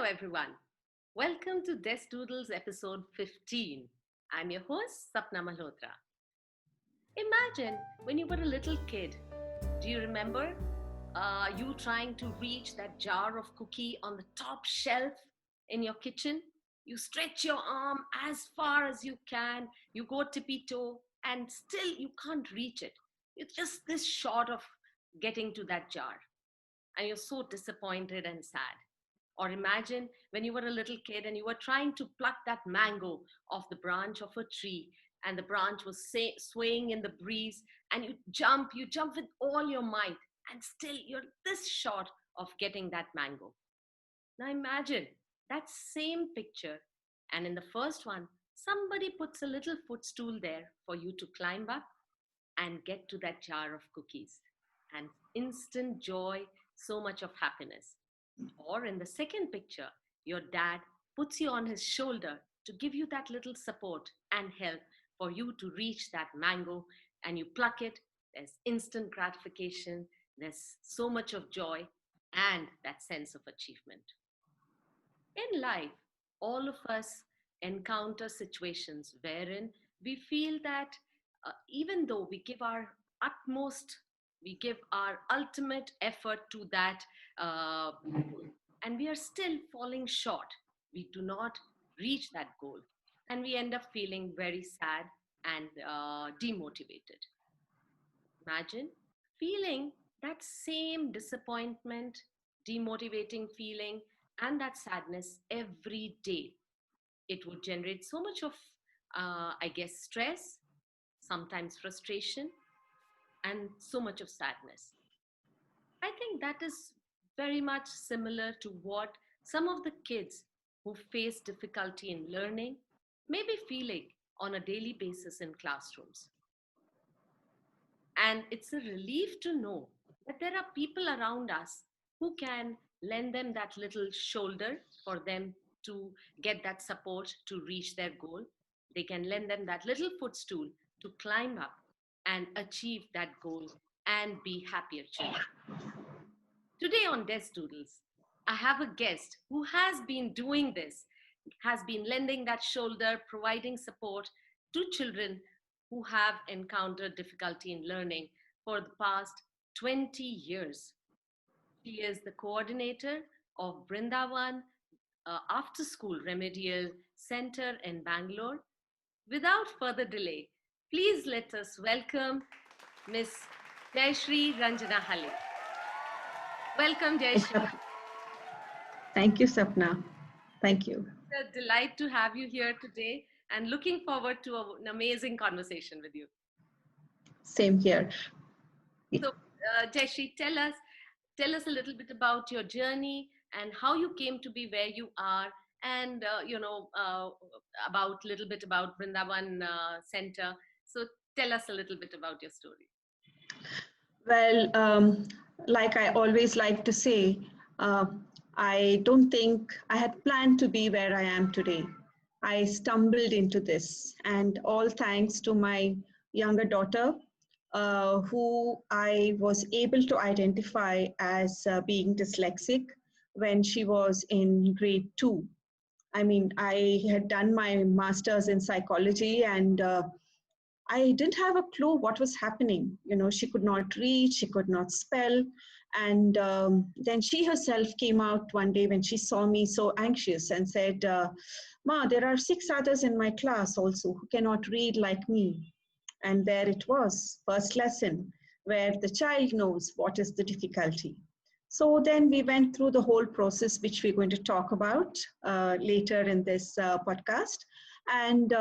everyone. Welcome to Desk Doodles episode 15. I'm your host, Sapna Malhotra. Imagine when you were a little kid. Do you remember you trying to reach that jar of cookie on the top shelf in your kitchen? You stretch your arm as far as you can, you go tippy toe, and still you can't reach it. It's just this short of getting to that jar, and you're so disappointed and sad. Or imagine when you were a little kid and you were trying to pluck that mango off the branch of a tree, and the branch was swaying in the breeze, and you jump with all your might, and still you're this short of getting that mango. Now imagine that same picture, and in the first one, somebody puts a little footstool there for you to climb up and get to that jar of cookies, and instant joy, so much of happiness. Or in the second picture, your dad puts you on his shoulder to give you that little support and help for you to reach that mango, and you pluck it. There's instant gratification, there's so much of joy, and that sense of achievement. In life, all of us encounter situations wherein we feel that even though we give our utmost, we give our ultimate effort to that goal, and we are still falling short, we do not reach that goal, and we end up feeling very sad and demotivated. Imagine feeling that same disappointment, demotivating feeling, and that sadness every day. It would generate so much of, I guess, stress, sometimes frustration, and so much of sadness. I think that is very much similar to what some of the kids who face difficulty in learning may be feeling on a daily basis in classrooms. And it's a relief to know that there are people around us who can lend them that little shoulder for them to get that support to reach their goal. They can lend them that little footstool to climb up and achieve that goal and be happier children. Today on Desk Doodles, I have a guest who has been doing this, has been lending that shoulder, providing support to children who have encountered difficulty in learning for the past 20 years. She is the coordinator of Brindavan After School Remedial Center in Bangalore. Without further delay, please let us welcome Miss Jayashree Ranjana Hale. Welcome, Jayashree. Thank you, Sapna. Thank you. It's a delight to have you here today and looking forward to an amazing conversation with you. Same here. So, Jayashree, tell us a little bit about your journey and how you came to be where you are, and about a little bit about Vrindavan Center. So, tell us a little bit about your story. Well, like I always like to say, uh, I don't think I had planned to be where I am today. I stumbled into this, and all thanks to my younger daughter, who I was able to identify as being dyslexic when she was in grade two. I mean, I had done my master's in psychology, and I didn't have a clue what was happening. You know, she could not read, she could not spell. And then she herself came out one day when she saw me so anxious and said, Ma, there are six others in my class also who cannot read like me. And there it was, first lesson, where the child knows what is the difficulty. So then we went through the whole process, which we're going to talk about later in this podcast. And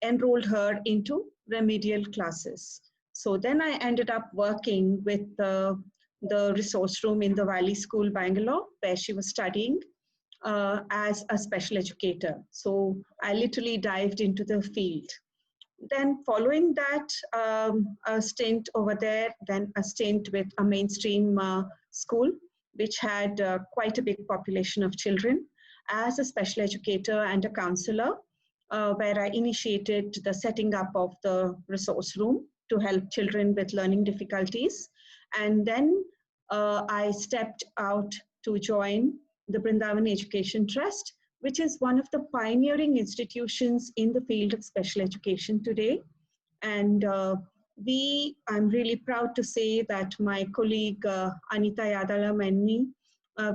enrolled her into remedial classes. So then I ended up working with the resource room in the Valley School, Bangalore, where she was studying as a special educator. So I literally dived into the field. Then following that, a stint over there, then a stint with a mainstream school, which had quite a big population of children, as a special educator and a counselor, where I initiated the setting up of the resource room to help children with learning difficulties. And then I stepped out to join the Brindavan Education Trust, which is one of the pioneering institutions in the field of special education today. And I'm really proud to say that my colleague Anita Yadalam and me,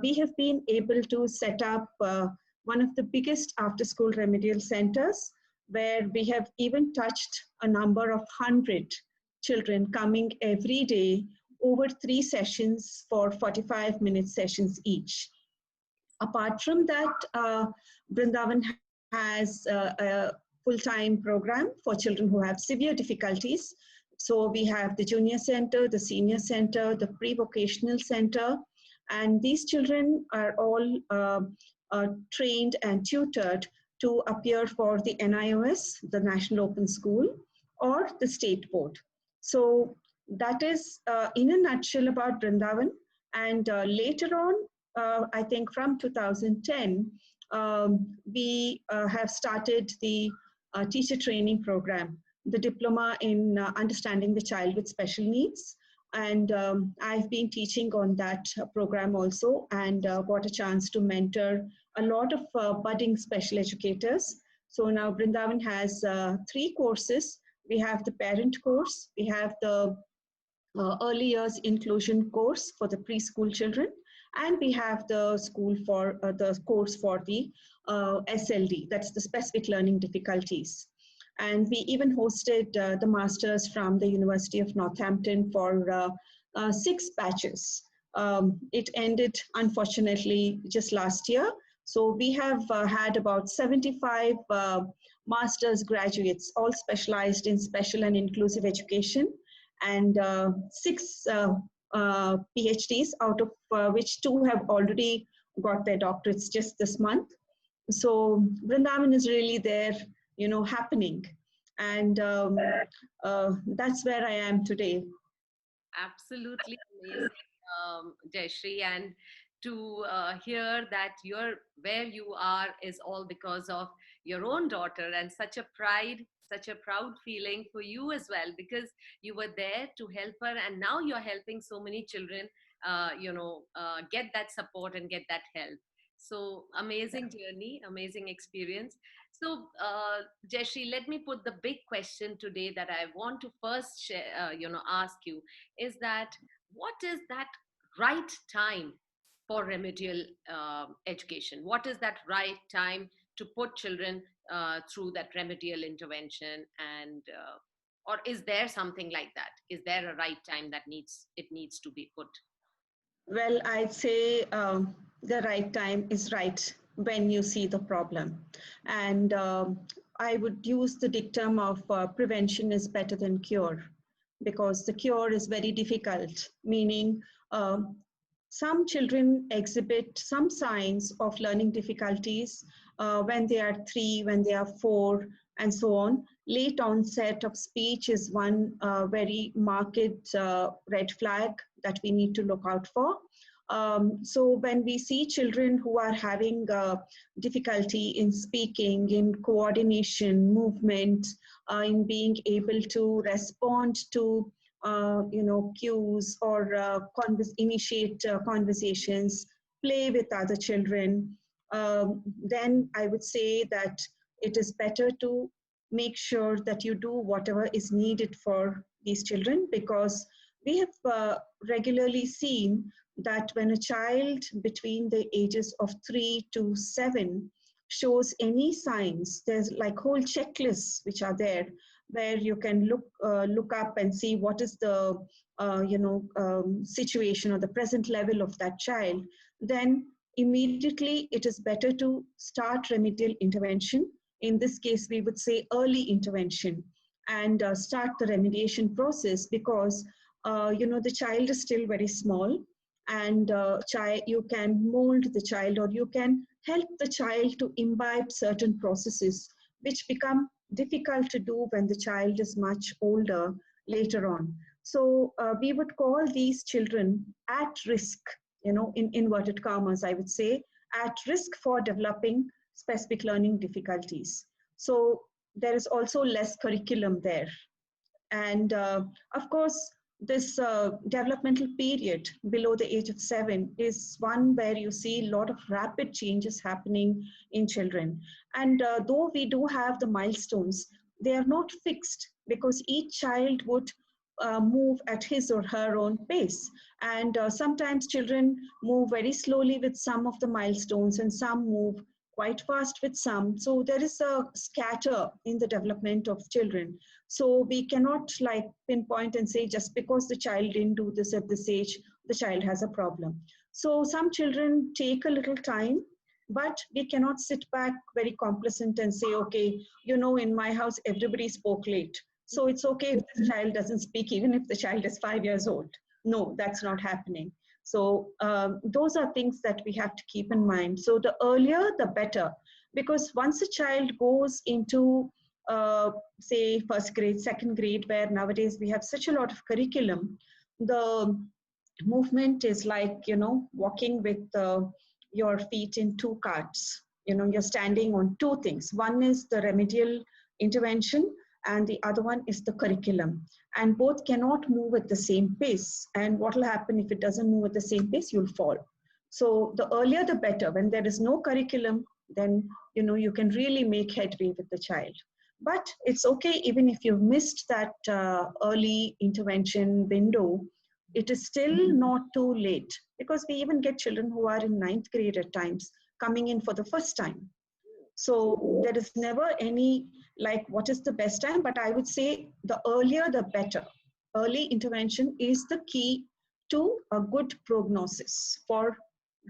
we have been able to set up one of the biggest after-school remedial centers, where we have even touched a number of 100 children coming every day over 3 sessions for 45-minute sessions each. Apart from that, Brindavan has a full-time program for children who have severe difficulties. So we have the junior center, the senior center, the pre-vocational center, and these children are all trained and tutored to appear for the NIOS, the National Open School, or the state board. So that is in a nutshell about Brindavan. And later on, I think from 2010, we have started the teacher training program, the diploma in understanding the child with special needs. And I've been teaching on that program also, and got a chance to mentor a lot of budding special educators. So now Brindavan has 3 courses. We have the parent course, we have the early years inclusion course for the preschool children, and we have the the course for the SLD, that's the specific learning difficulties. And we even hosted the masters from the University of Northampton for 6 batches. It ended, unfortunately, just last year. So we have had about 75 master's graduates, all specialized in special and inclusive education, and 6 PhDs, out of which 2 have already got their doctorates just this month. So Brindavan is really there, happening. And that's where I am today. Absolutely amazing, Jayashree. And to hear that where you are is all because of your own daughter, and such a proud feeling for you as well, because you were there to help her, and now you're helping so many children, get that support and get that help. So amazing journey, amazing experience. So, Jayashree, let me put the big question today that I want to first share, ask you, is that what is that right time for remedial education? What is that right time to put children through that remedial intervention? And or is there something like that? Is there a right time that needs to be put? Well, I'd say the right time is right when you see the problem. And I would use the dictum of prevention is better than cure, because the cure is very difficult, meaning some children exhibit some signs of learning difficulties when they are 3, when they are 4, and so on. Late onset of speech is one very marked red flag that we need to look out for. So when we see children who are having difficulty in speaking, in coordination, movement, in being able to respond to cues, or initiate conversations, play with other children, then I would say that it is better to make sure that you do whatever is needed for these children, because we have regularly seen that when a child between the ages of 3 to 7 shows any signs, there's like whole checklists which are there, where you can look up and see what is the situation or the present level of that child. Then immediately it is better to start remedial intervention. In this case, we would say early intervention, and start the remediation process, because the child is still very small, and you can mold the child, or you can help the child to imbibe certain processes which become difficult to do when the child is much older later on. So we would call these children at risk, in inverted commas, I would say, at risk for developing specific learning difficulties. So there is also less curriculum there. And of course, this developmental period below the age of 7 is one where you see a lot of rapid changes happening in children. And though we do have the milestones, they are not fixed because each child would move at his or her own pace. And sometimes children move very slowly with some of the milestones, and some move quite fast with some. So there is a scatter in the development of children. So we cannot like pinpoint and say just because the child didn't do this at this age, the child has a problem. So some children take a little time, but we cannot sit back very complacent and say, okay, you know, in my house, everybody spoke late. So it's okay if the child doesn't speak, even if the child is 5 years old. No, that's not happening. So those are things that we have to keep in mind. So the earlier, the better, because once a child goes into say first grade, second grade, where nowadays we have such a lot of curriculum, the movement is like, you know, walking with your feet in two carts. You know, you're standing on two things. One is the remedial intervention, and the other one is the curriculum. And both cannot move at the same pace. And what will happen if it doesn't move at the same pace? You'll fall. So the earlier, the better. When there is no curriculum, then you know you can really make headway with the child. But it's okay even if you've missed that early intervention window. It is still not too late, because we even get children who are in ninth grade at times coming in for the first time. So there is never any like what is the best time, but I would say the earlier the better. Early intervention is the key to a good prognosis for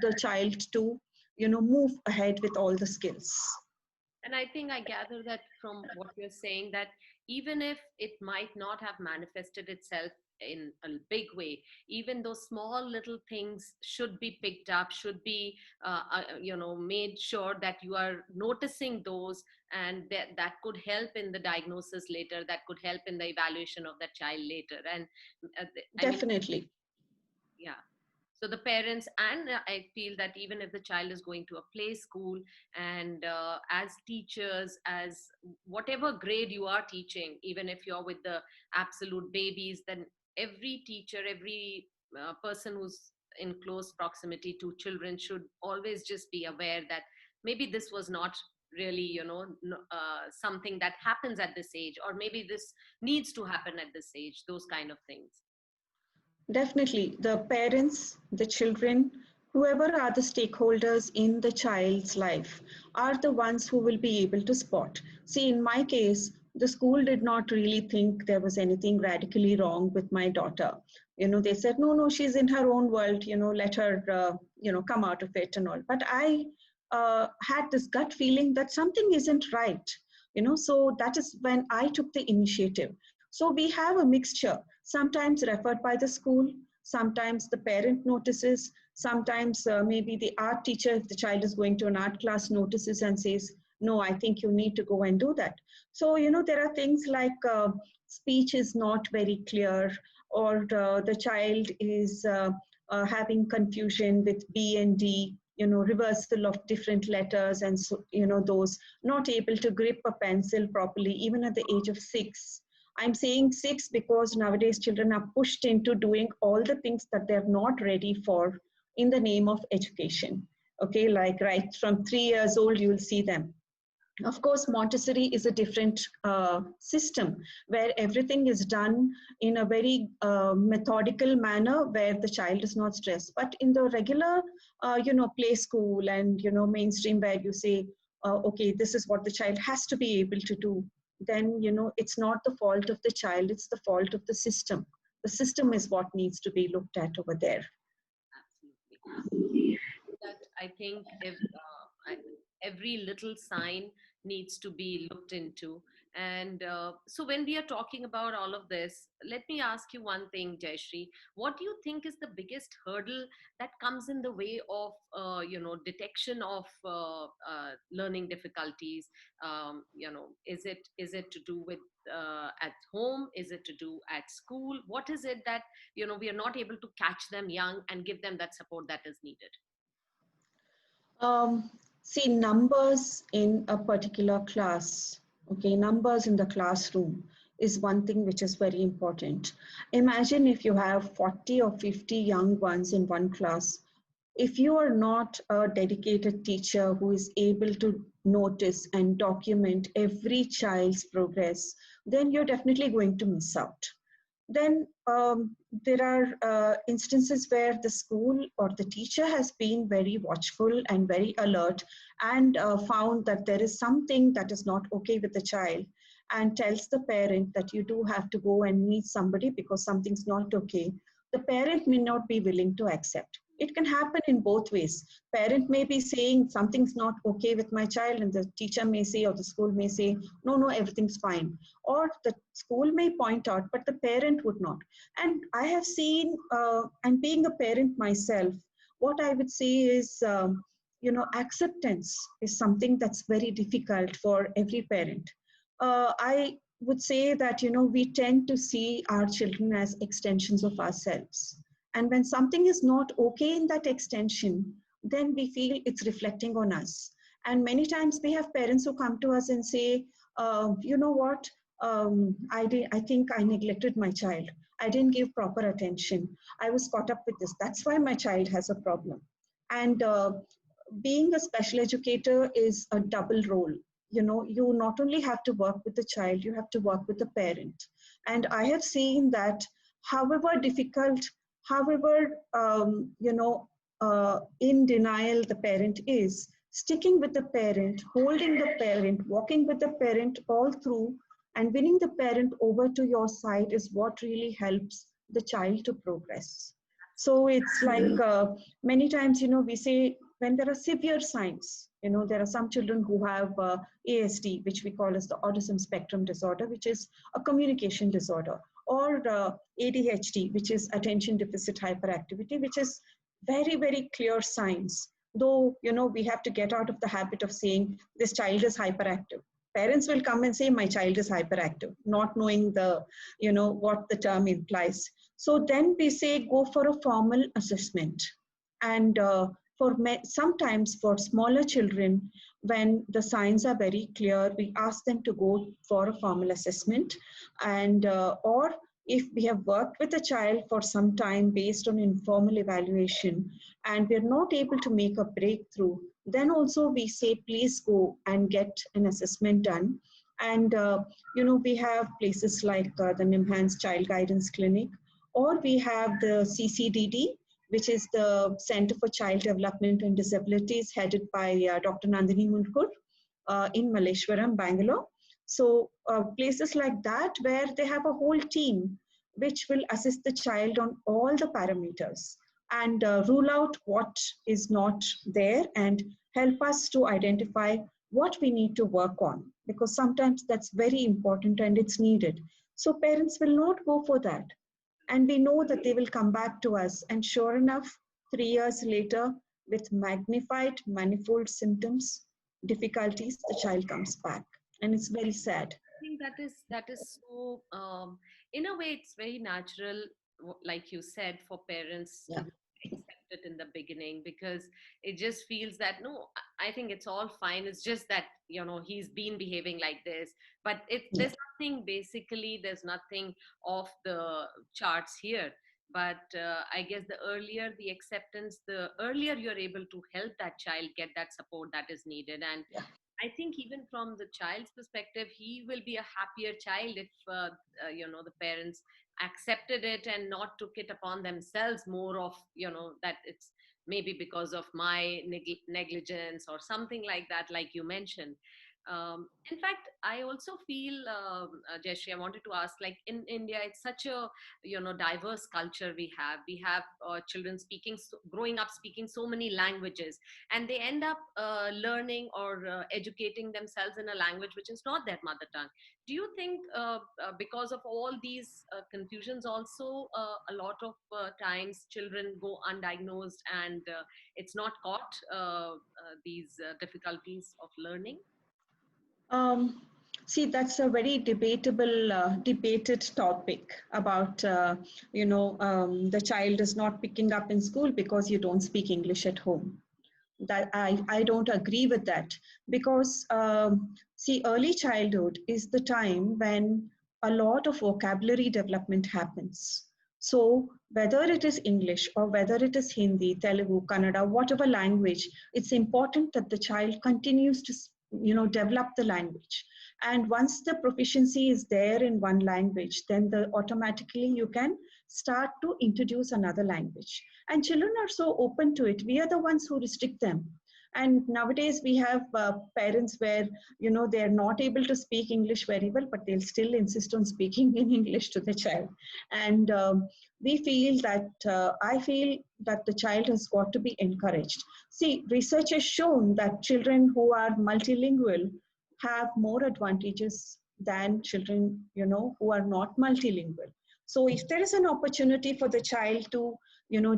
the child to, you know, move ahead with all the skills. And I think I gather that from what you're saying, that even if it might not have manifested itself in a big way, even those small little things should be picked up, should be, made sure that you are noticing those, and that could help in the diagnosis later, that could help in the evaluation of that child later. And I mean, Definitely. yeah. So the parents, and I feel that even if the child is going to a play school, and as teachers, as whatever grade you are teaching, even if you're with the absolute babies, then every teacher, every person who's in close proximity to children should always just be aware that maybe this was not really, something that happens at this age, or maybe this needs to happen at this age, those kind of things. Definitely, the parents, the children, whoever are the stakeholders in the child's life are the ones who will be able to spot. See, in my case, the school did not really think there was anything radically wrong with my daughter. You know, they said, no, no, she's in her own world, you know, let her, come out of it and all. But I had this gut feeling that something isn't right, you know, so that is when I took the initiative. So we have a mixture, sometimes referred by the school, sometimes the parent notices, sometimes maybe the art teacher, if the child is going to an art class, notices and says, no, I think you need to go and do that. So, you know, there are things like speech is not very clear, or the child is having confusion with B and D, you know, reversal of different letters, and so, you know, those not able to grip a pencil properly, even at the age of 6. I'm saying 6 because nowadays children are pushed into doing all the things that they're not ready for in the name of education. Okay, like right from 3 years old, you'll see them. Of course, Montessori is a different system where everything is done in a very methodical manner where the child is not stressed. But in the regular, play school and, you know, mainstream where you say, okay, this is what the child has to be able to do, then, you know, it's not the fault of the child, it's the fault of the system. The system is what needs to be looked at over there. Absolutely. That I think if every little sign needs to be looked into. And so when we are talking about all of this, let me ask you one thing, Jayashree. What do you think is the biggest hurdle that comes in the way of, detection of learning difficulties? Is it to do with at home? Is it to do at school? What is it that, we are not able to catch them young and give them that support that is needed? See, numbers in a particular class, okay, numbers in the classroom is one thing which is very important. Imagine if you have 40 or 50 young ones in one class. If you are not a dedicated teacher who is able to notice and document every child's progress, then you're definitely going to miss out. Then there are instances where the school or the teacher has been very watchful and very alert and found that there is something that is not okay with the child and tells the parent that you do have to go and meet somebody because something's not okay. The parent may not be willing to accept. It can happen in both ways. Parent may be saying something's not okay with my child, and the teacher may say, or the school may say, no, no, everything's fine. Or the school may point out, but the parent would not. And I have seen, and being a parent myself, what I would say is, acceptance is something that's very difficult for every parent. I would say that, we tend to see our children as extensions of ourselves. And when something is not okay in that extension, then we feel it's reflecting on us. And many times we have parents who come to us and say, you know what, I think I neglected my child. I didn't give proper attention. I was caught up with this. That's why my child has a problem. And being a special educator is a double role. You not only have to work with the child, you have to work with the parent. And I have seen that however difficult, however, in denial the parent is, sticking with the parent, holding the parent, walking with the parent all through, and winning the parent over to your side is what really helps the child to progress. So it's like many times, we say when there are severe signs, there are some children who have ASD, which we call as the autism spectrum disorder, which is a communication disorder, or ADHD, which is attention deficit hyperactivity, which is very, very clear signs. Though, we have to get out of the habit of saying this child is hyperactive. Parents will come and say my child is hyperactive, not knowing what the term implies. So then we say go for a formal assessment. And sometimes for smaller children, when the signs are very clear, we ask them to go for a formal assessment. And or if we have worked with a child for some time based on informal evaluation and we're not able to make a breakthrough, then also we say please go and get an assessment done. And we have places like the NIMHANS Child Guidance Clinic, or we have the CCDD, which is the Center for Child Development and Disabilities, headed by Dr. Nandini Munkur in Malleshwaram, Bangalore. So places like that where they have a whole team which will assist the child on all the parameters and rule out what is not there and help us to identify what we need to work on, because sometimes that's very important and it's needed. So parents will not go for that. And we know that they will come back to us. And sure enough, 3 years later, with magnified, manifold symptoms, difficulties, the child comes back. And it's very sad. I think that is so, in a way, it's very natural, like you said, for parents to accept it in the beginning, because it just feels that, no, I think it's all fine. It's just that, he's been behaving like this, but there's nothing off the charts here. But I guess the earlier the acceptance, the earlier you're able to help that child get that support that is needed. And I think even from the child's perspective, he will be a happier child if, the parents accepted it and not took it upon themselves more of, that it's maybe because of my negligence or something like that, like you mentioned. In fact, I also feel, Jayashree, I wanted to ask, like in India, it's such a, diverse culture we have. We have children growing up speaking so many languages, and they end up learning or educating themselves in a language which is not their mother tongue. Do you think because of all these confusions also, a lot of times children go undiagnosed and it's not caught, these difficulties of learning? See, that's a very debated topic about, the child is not picking up in school because you don't speak English at home. That I don't agree with that, because see, early childhood is the time when a lot of vocabulary development happens. So whether it is English or whether it is Hindi, Telugu, Kannada, whatever language, it's important that the child continues to develop the language. And once the proficiency is there in one language, then automatically you can start to introduce another language. And children are so open to it. We are the ones who restrict them. And nowadays we have parents where they're not able to speak English very well, but they'll still insist on speaking in English to the child. And we feel that I feel that the child has got to be encouraged. See, research has shown that children who are multilingual have more advantages than children who are not multilingual. So if there is an opportunity for the child to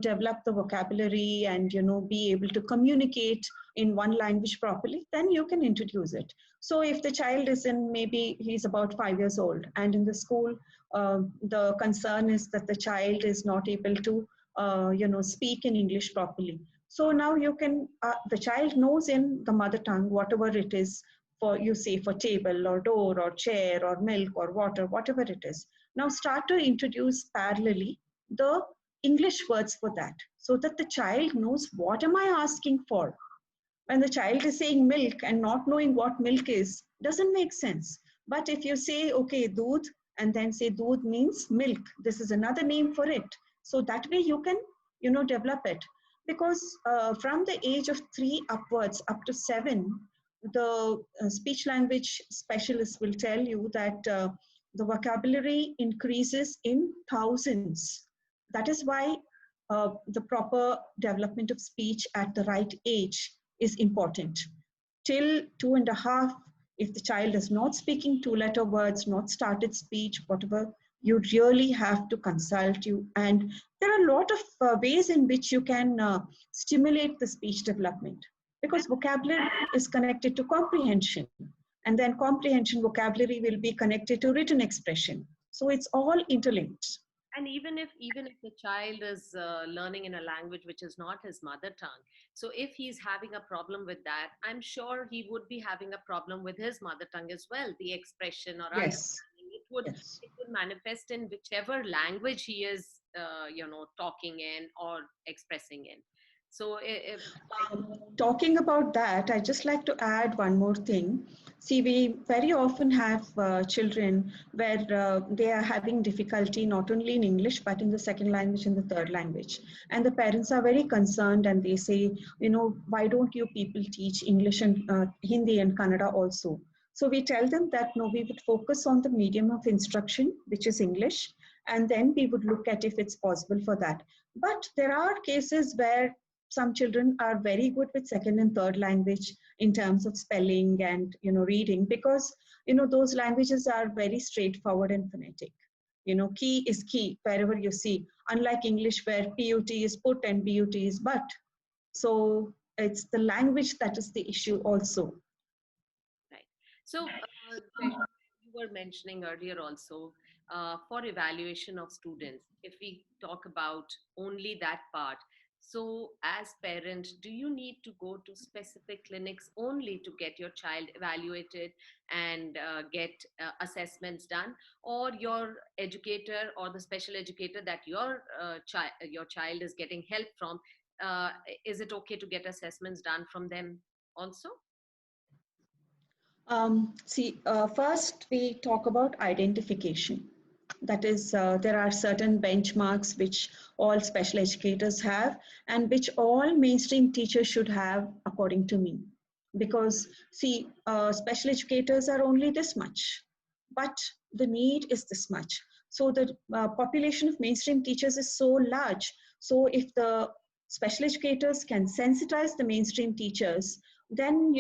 develop the vocabulary and be able to communicate in one language properly, then you can introduce it. So if the child is maybe he's about 5 years old, and in the school the concern is that the child is not able to speak in English properly. So now you can the child knows in the mother tongue whatever it is, for for table or door or chair or milk or water, whatever it is. Now start to introduce parallelly the English words for that, so that the child knows what am I asking for. When the child is saying milk and not knowing what milk is, doesn't make sense. But if you say, okay, doodh, and then say doodh means milk, this is another name for it. So that way you can, develop it. Because from the age of 3 upwards, up to 7, the speech language specialist will tell you that the vocabulary increases in thousands. That is why the proper development of speech at the right age is important. Till 2.5, if the child is not speaking 2-letter words, not started speech, whatever, you really have to consult you. And there are a lot of ways in which you can stimulate the speech development, because vocabulary is connected to comprehension, and then comprehension vocabulary will be connected to written expression. So it's all interlinked. And even if the child is learning in a language which is not his mother tongue, so if he's having a problem with that, I'm sure he would be having a problem with his mother tongue as well. The expression or yes. It would manifest in whichever language he is talking in or expressing in. So if talking about that, I just like to add one more thing. See, we very often have children where they are having difficulty not only in English, but in the second language and the third language. And the parents are very concerned and they say, why don't you people teach English and Hindi and Kannada also? So we tell them that no, we would focus on the medium of instruction, which is English, and then we would look at if it's possible for that. But there are cases where some children are very good with second and third language in terms of spelling and reading, because those languages are very straightforward and phonetic. Key is key wherever you see, unlike English where PUT is put and BUT is but. So it's the language that is the issue also. Right. So you were mentioning earlier also for evaluation of students, if we talk about only that part. So as parent, do you need to go to specific clinics only to get your child evaluated and get assessments done, or your educator or the special educator that your child is getting help from, is it okay to get assessments done from them also? First we talk about identification. That is, there are certain benchmarks which all special educators have and which all mainstream teachers should have, according to me. Because see, special educators are only this much, but the need is this much. So the population of mainstream teachers is so large. So if the special educators can sensitize the mainstream teachers, then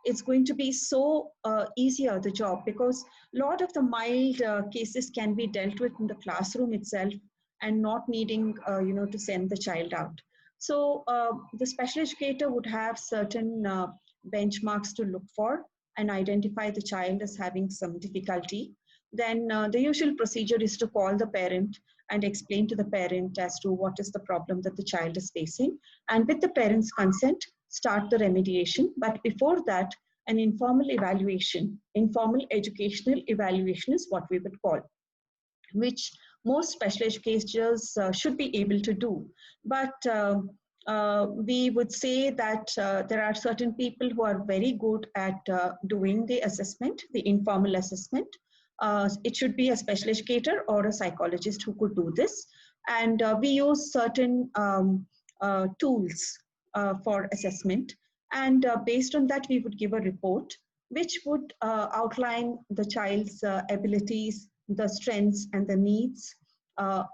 it's going to be so easier the job, because a lot of the mild cases can be dealt with in the classroom itself and not needing to send the child out. So the special educator would have certain benchmarks to look for and identify the child as having some difficulty. Then the usual procedure is to call the parent and explain to the parent as to what is the problem that the child is facing, and with the parent's consent start the remediation. But before that, an informal evaluation. Informal educational evaluation is what we would call, which most special educators should be able to do. But we would say that there are certain people who are very good at doing the assessment, the informal assessment. It should be a special educator or a psychologist who could do this. And we use certain tools for assessment. And based on that, we would give a report which would outline the child's abilities, the strengths and the needs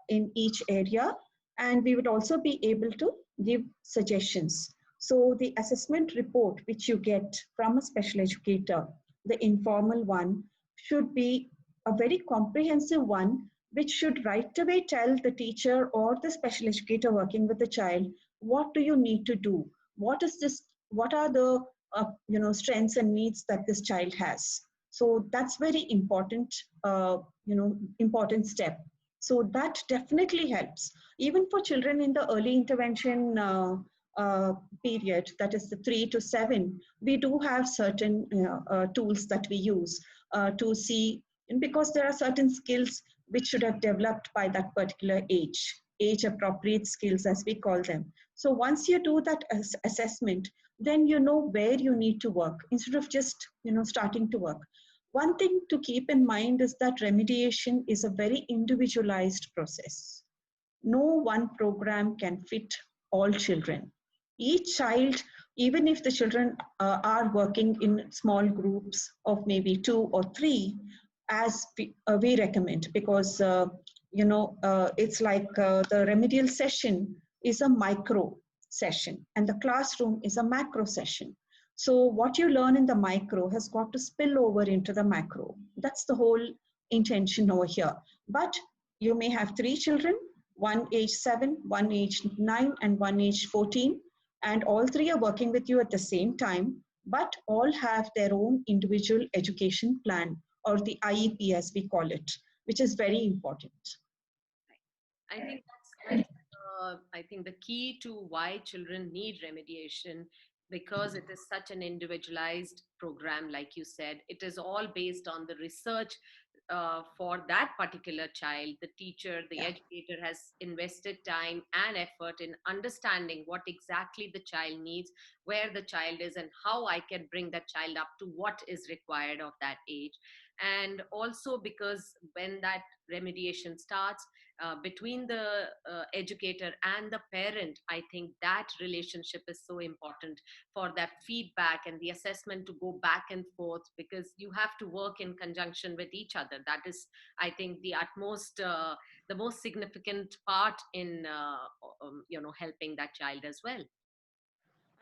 in each area. And we would also be able to give suggestions. So the assessment report which you get from a special educator, the informal one, should be a very comprehensive one, which should right away tell the teacher or the special educator working with the child, what do you need to do? What is this? What are the strengths and needs that this child has? So that's very important, important step. So that definitely helps. Even for children in the early intervention period, that is the 3 to 7, we do have certain tools that we use to see, because there are certain skills which should have developed by that particular age appropriate skills as we call them. So once you do that assessment, then you know where you need to work instead of just starting to work. One thing to keep in mind is that remediation is a very individualized process. No one program can fit all children. Each child, even if the children are working in small groups of maybe 2 or 3, as we recommend, because it's like the remedial session is a micro session and the classroom is a macro session. So what you learn in the micro has got to spill over into the macro. That's the whole intention over here. But you may have 3 children, one age 7, one age 9, and one age 14, and all 3 are working with you at the same time, but all have their own individual education plan, or the IEP as we call it, which is very important. I think I think the key to why children need remediation, because it is such an individualized program, like you said, it is all based on the research for that particular child. The teacher, the educator has invested time and effort in understanding what exactly the child needs, where the child is, and how I can bring that child up to what is required of that age. And also because when that remediation starts, between the educator and the parent, I think that relationship is so important for that feedback and the assessment to go back and forth, because you have to work in conjunction with each other. That is, I think, the utmost the most significant part in helping that child as well.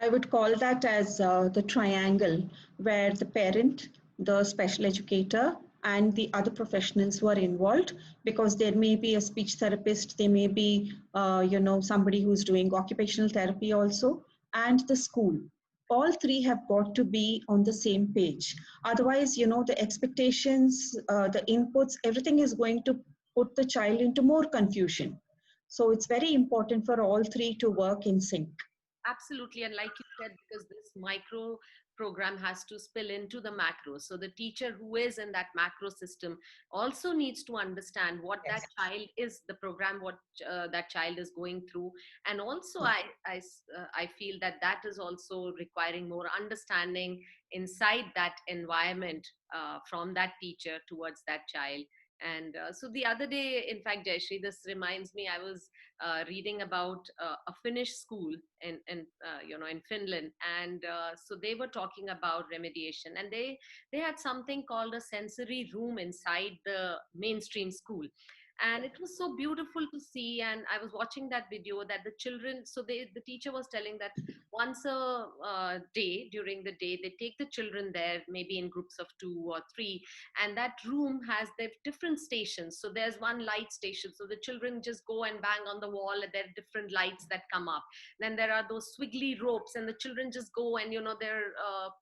I would call that as the triangle, where the parent, the special educator, and the other professionals who are involved, because there may be a speech therapist, there may be, somebody who's doing occupational therapy also, and the school. All 3 have got to be on the same page. Otherwise, the expectations, the inputs, everything is going to put the child into more confusion. So it's very important for all 3 to work in sync. Absolutely. And like you said, because this micro program has to spill into the macro. So the teacher who is in that macro system also needs to understand what that child is, the program, what that child is going through. And also, I feel that that is also requiring more understanding inside that environment from that teacher towards that child. And so the other day, in fact, Jayashree, this reminds me, I was reading about a Finnish school in Finland, and so they were talking about remediation, and they had something called a sensory room inside the mainstream school. And it was so beautiful to see, and I was watching that video that the children, so the teacher was telling that once a day, during the day, they take the children there, maybe in groups of 2 or 3, and that room has their different stations. So there's one light station, so the children just go and bang on the wall, and there are different lights that come up. Then there are those swiggly ropes, and the children just go and they're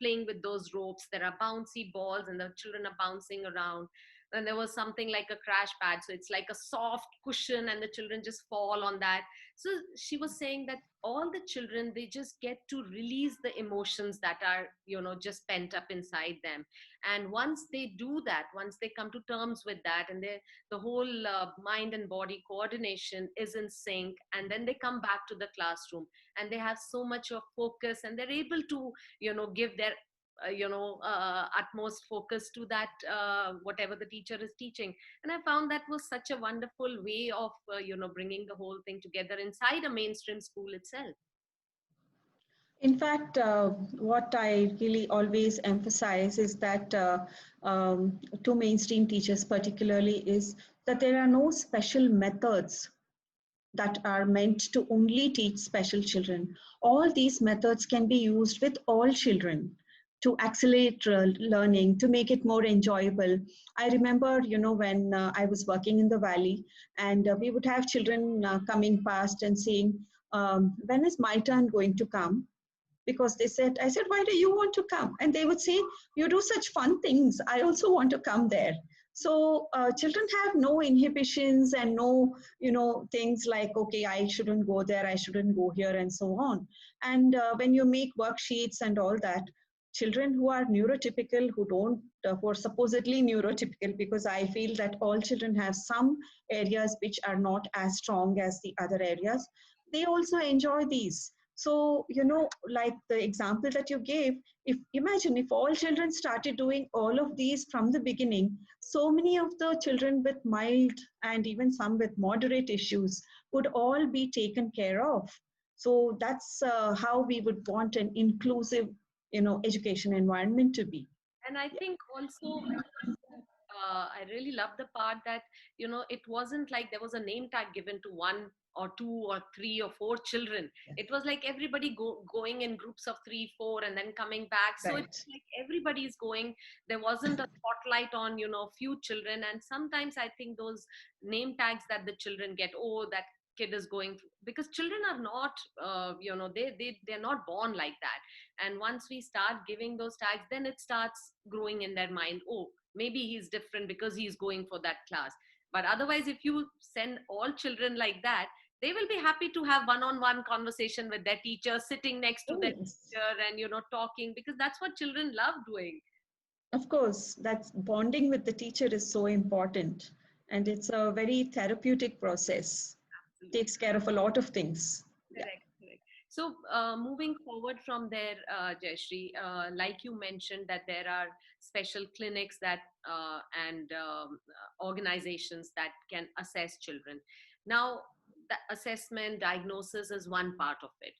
playing with those ropes. There are bouncy balls, and the children are bouncing around. and there was something like a crash pad, so it's like a soft cushion and the children just fall on that. So she was saying that all the children, they just get to release the emotions that are, just pent up inside them. And once they do that, once they come to terms with that, and the whole mind and body coordination is in sync, and then they come back to the classroom and they have so much of focus, and they're able to give their utmost focus to that, whatever the teacher is teaching. And I found that was such a wonderful way of bringing the whole thing together inside a mainstream school itself. In fact, what I really always emphasize is that to mainstream teachers particularly is that there are no special methods that are meant to only teach special children. All these methods can be used with all children to accelerate learning, to make it more enjoyable. I remember, when I was working in the Valley, and we would have children coming past and saying, when is my turn going to come? Because I said, why do you want to come? And they would say, you do such fun things. I also want to come there. So children have no inhibitions and no, things like, okay, I shouldn't go there, I shouldn't go here, and so on. And when you make worksheets and all that, children who are neurotypical, who are supposedly neurotypical, because I feel that all children have some areas which are not as strong as the other areas, they also enjoy these. So, like the example that you gave, imagine if all children started doing all of these from the beginning, so many of the children with mild and even some with moderate issues would all be taken care of. So that's how we would want an inclusive, education environment to be. And I think also, I really love the part that, it wasn't like there was a name tag given to one or two or three or four children. It was like everybody going in groups of 3, 4, and then coming back. So Right. it's like everybody's going. There wasn't a spotlight on, few children. And sometimes I think those name tags that the children get, oh, that kid is going through, because children are not, they're not born like that. And once we start giving those tags, then it starts growing in their mind. Oh, maybe he's different because he's going for that class. But otherwise, if you send all children like that, they will be happy to have one-on-one conversation with their teacher, sitting next to their Yes. teacher, and talking, because that's what children love doing. Of course, that's bonding with the teacher is so important. And it's a very therapeutic process. Takes care of a lot of things. Yeah. Correct, correct. So, moving forward from there, Jayashree, like you mentioned, that there are special clinics that and organizations that can assess children. Now, the assessment diagnosis is one part of it.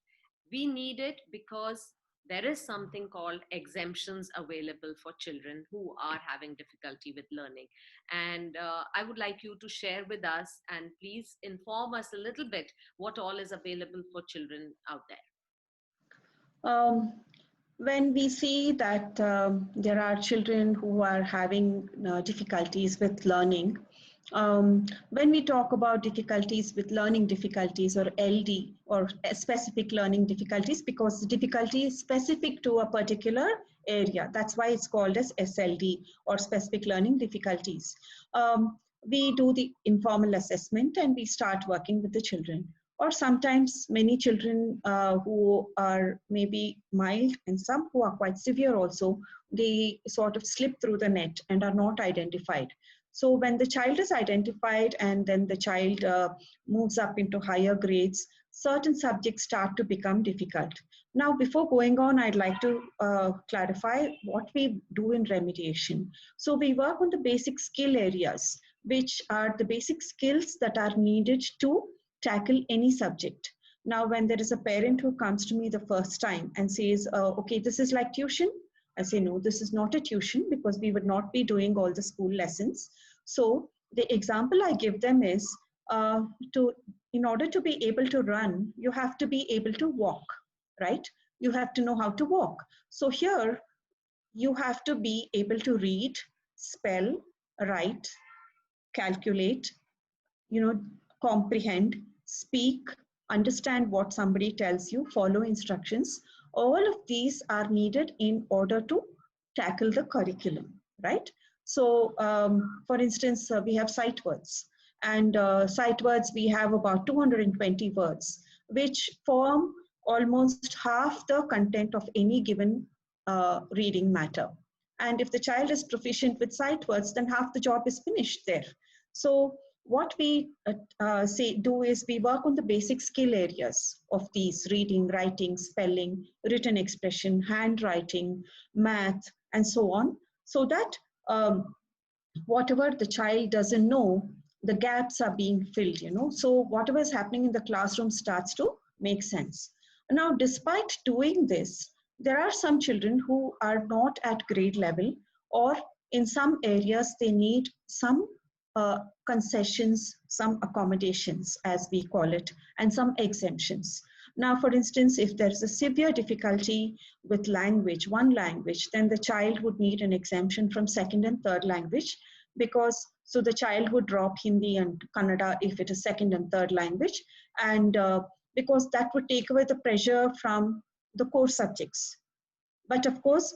We need it because there is something called exemptions available for children who are having difficulty with learning. And I would like you to share with us and please inform us a little bit what all is available for children out there. Um, when we see that there are children who are having difficulties with learning, when we talk about difficulties with learning difficulties or LD or specific learning difficulties, because the difficulty is specific to a particular area, that's why it's called as SLD or specific learning difficulties. We do the informal assessment and we start working with the children. Or sometimes many children who are maybe mild and some who are quite severe also, they sort of slip through the net and are not identified. So when the child is identified and then the child moves up into higher grades, certain subjects start to become difficult. Now, before going on, I'd like to clarify what we do in remediation. So we work on the basic skill areas, which are the basic skills that are needed to tackle any subject. Now, when there is a parent who comes to me the first time and says, okay, this is like tuition. I say, no, this is not a tuition because we would not be doing all the school lessons. So the example I give them is in order to be able to run, you have to be able to walk, right? You have to know how to walk. So here you have to be able to read, spell, write, calculate, comprehend, speak, understand what somebody tells you, follow instructions. All of these are needed in order to tackle the curriculum, right? So, for instance, we have sight words. And sight words, we have about 220 words, which form almost half the content of any given reading matter. And if the child is proficient with sight words, then half the job is finished there. So what we do is we work on the basic skill areas of these: reading, writing, spelling, written expression, handwriting, math, and so on, so that um, whatever the child doesn't know, the gaps are being filled, so whatever is happening in the classroom starts to make sense. Now, despite doing this, there are some children who are not at grade level, or in some areas they need some concessions, some accommodations, as we call it, and some exemptions. Now, for instance, if there's a severe difficulty with language, one language, then the child would need an exemption from second and third language, because so the child would drop Hindi and Kannada if it is second and third language, and because that would take away the pressure from the core subjects. But of course,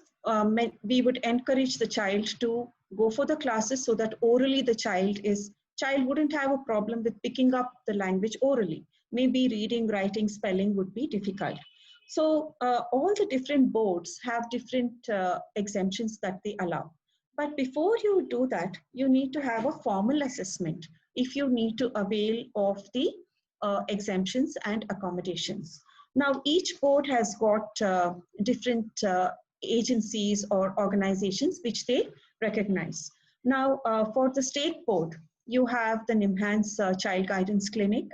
we would encourage the child to go for the classes so that orally the child wouldn't have a problem with picking up the language orally. Maybe reading, writing, spelling would be difficult. So all the different boards have different exemptions that they allow. But before you do that, you need to have a formal assessment if you need to avail of the exemptions and accommodations. Now, each board has got different agencies or organizations which they recognize. Now, for the state board, you have the NIMHANS Child Guidance Clinic.